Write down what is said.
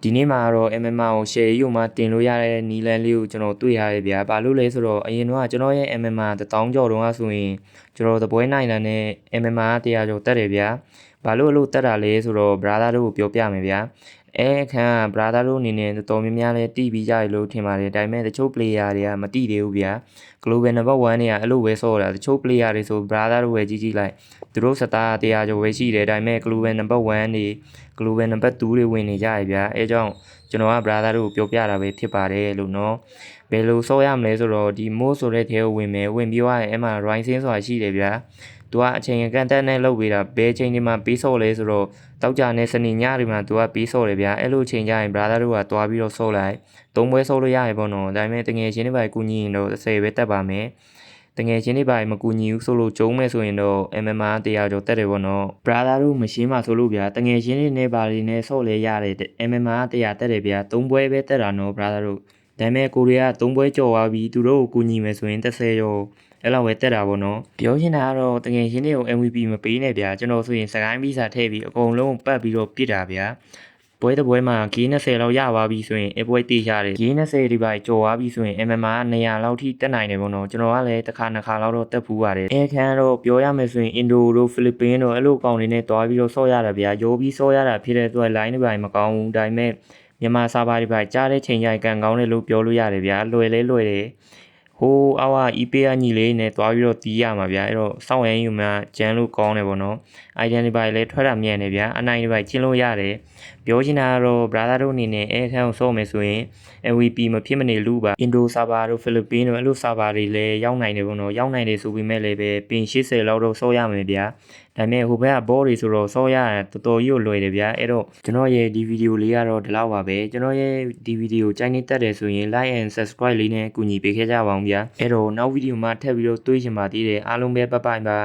ဒီနေ့မှာတော့ MMA ကို share ရုံမှာတင်လို့ရတဲ့နီလန်းလေးကိုကျွန်တော်တွေ့ရတယ်ဗျာ။ဘာလို့လဲဆိုတော့အရင်တော့ကျွန်တော်ရဲ့ MMA 1000ကျော်တုန်းကဆိုရင်ကျွန်တော်သပွဲနိုင်တာနဲ့ MMA 100ကျော်တက်တယ်ဗျာ။ဘာလို့တက်တာလဲဆိုတော့ brother တို့ကိုပြောပြမယ်ဗျာ။အခါ brother တို့အနေနဲ့တော်တော်များများလဲတီးပြီးကြရလို့ထင်ပါတယ်။ဒါပေမဲ့တချို့ player တွေကမတီးသေးဘူးဗျာ။ global number 1တွေကအဲ့လိုပဲဆော့တာတချို့ player တွေဆို brother တို့ပဲကြီးကြီးလိုက်သူတို့စတာ100ကျော်ပဲရှိတယ်ဒါပေမဲ့ global number 1တွေ global number 2တွေဝင်နေကြရဗျာအဲကြောင့်ကျွန်တော်က brother တို့ကိုပြောပြတာပဲဖြစ်ပါတယ်လို့နော်ဘယ်လိုဆော့ရမလဲဆိုတော့ဒီ mode ဆိုတဲ့ထဲကိုဝင်မယ်ဝင်ပြီးသွားရင်အဲ့မှာ rising ဆိုတာရှိတယ်ဗျာသူကအချိန်အကန့်အသတ်နဲ့လုပ်ပေးတာဘယ်ချိန်ဒီမှာပေးဆော့လဲဆိုတော့တောက်ကြနဲ့စနေညတွေမှာသူကပေးဆော့တယ်ဗျာအဲ့လိုချိန်ကြရင် brother တို့ကတွားပြီးတော့ဆော့လိုက်သုံးပွဲဆော့လို့ရတယ်ပေါ့နော်ဒါပေမဲ့တကယ်ချင်းတွေပဲကူညီရင်တော့10ပဲတက်ပါမယ်တကယ်ချင်းတွေပါမကူညီဘူးဆိုလို့ကျုံးမဲ့ဆိုရင်တော့ MMA 100ကျော်တက်တယ်ပေါ့နော် brother တို့မရှင်းပါဆိုလို့ဗျာတကယ်ချင်းတွေနဲ့ပါလေးနဲ့ဆော့လဲရတယ် MMA 100တက်တယ်ဗျာ3ပွဲပဲတက်တာနော် brother တို့ဒါပေမဲ့ကိုရီးယား3ပွဲကျော်သွားပြီသူတို့ကိုကူညီမယ်ဆိုရင်30ရောအဲ့လောက်ပဲတက်တာပေါ့နော်ပြောချင်တာကတော့တကယ်ချင်းတွေကို MVP မပေးနဲ့ဗျာကျွန်တော်ဆိုရင်စကိုင်းဗီဇာထည့်ပြီးအကုန်လုံးပတ်ပြီးတော့ပြစ်တာဗျာပွဲတစ်ပွဲမှာဂီး20လောက်ရသွားပြီဆိုရင်အပွဲတေးရတယ်ဂီး20ဒီပိုင်းကျော်သွားပြီဆိုရင် MMA 200လောက်ထိတက်နိုင်တယ်ပေါ့နော်ကျွန်တော်ကလည်းတစ်ခါနှစ်ခါလောက်တော့တက်ဖူးပါတယ်အဲခန်းတော့ပြောရမယ်ဆိုရင်အင်ဒိုတို့ဖိလစ်ပင်းတို့အဲ့လိုကောင်တွေနဲ့တွားပြီးတော့ဆော့ရတာဗျာရိုးပြီးဆော့ရတာဖြစ်တဲ့အတွက် line တွေပိုင်းမကောင်းဘူးဒါပေမဲ့မြန်မာစာပါတွေပိုင်းကြားတဲ့ချိန်ကြိုင်ကန်ကောင်းတယ်လို့ပြောလို့ရတယ်ဗျာလွယ်တယ်ဟိုးအောက်EPကညီလေးနဲ့တွားပြီးတော့တီးရမှာဗျာအဲ့တော့စောင့်ရရင်ယူမှာကျန်းလို့ကောင်းတယ်ပေါ့နော်အိုင်ဒန်ဒီပိုင်းလည်းထွက်တာမြန်တယ်ဗျာအနိုင်ဒီပိုင်းကျင်းလို့ရတယ်ပြောချင်တာကတော့ brother တို့အနေနဲ့အဲခန်းကိုဆော့မယ်ဆိုရင် MVP မဖြစ်မနေလူပါအင်ဒိုဆာဘာတို့ဖိလစ်ပင်းတို့အဲ့လိုဆာဘာတွေလည်းရောက်နိုင်တယ်ပေါ့နော်ရောက်နိုင်တယ်ဆိုပေမဲ့လည်းပဲပင်80လောက်တော့ဆော့ရမယ်ဗျာဒါပေမဲ့ဟိုဘက်ကဘောတွေဆိုတော့ဆော့ရတော်တော်ကြီးကိုလွယ်တယ်ဗျာအဲ့တော့ကျွန်တော်ရဲ့ဒီဗီဒီယိုလေးကတော့ဒီလောက်ပါပဲကျွန်တော်ရဲ့ဒီဗီဒီယိုကြိုက်နေတတ်တယ်ဆိုရင် like and subscribe လေးနဲ့ကူညီပေးခဲ့ကြပါအောင်ဗျာအဲ့တော့နောက်ဗီဒီယိုမှာထပ်ပြီးတော့တွေ့ချင်ပါသေးတယ်အားလုံးပဲဘိုင်ဘိုင်ပါ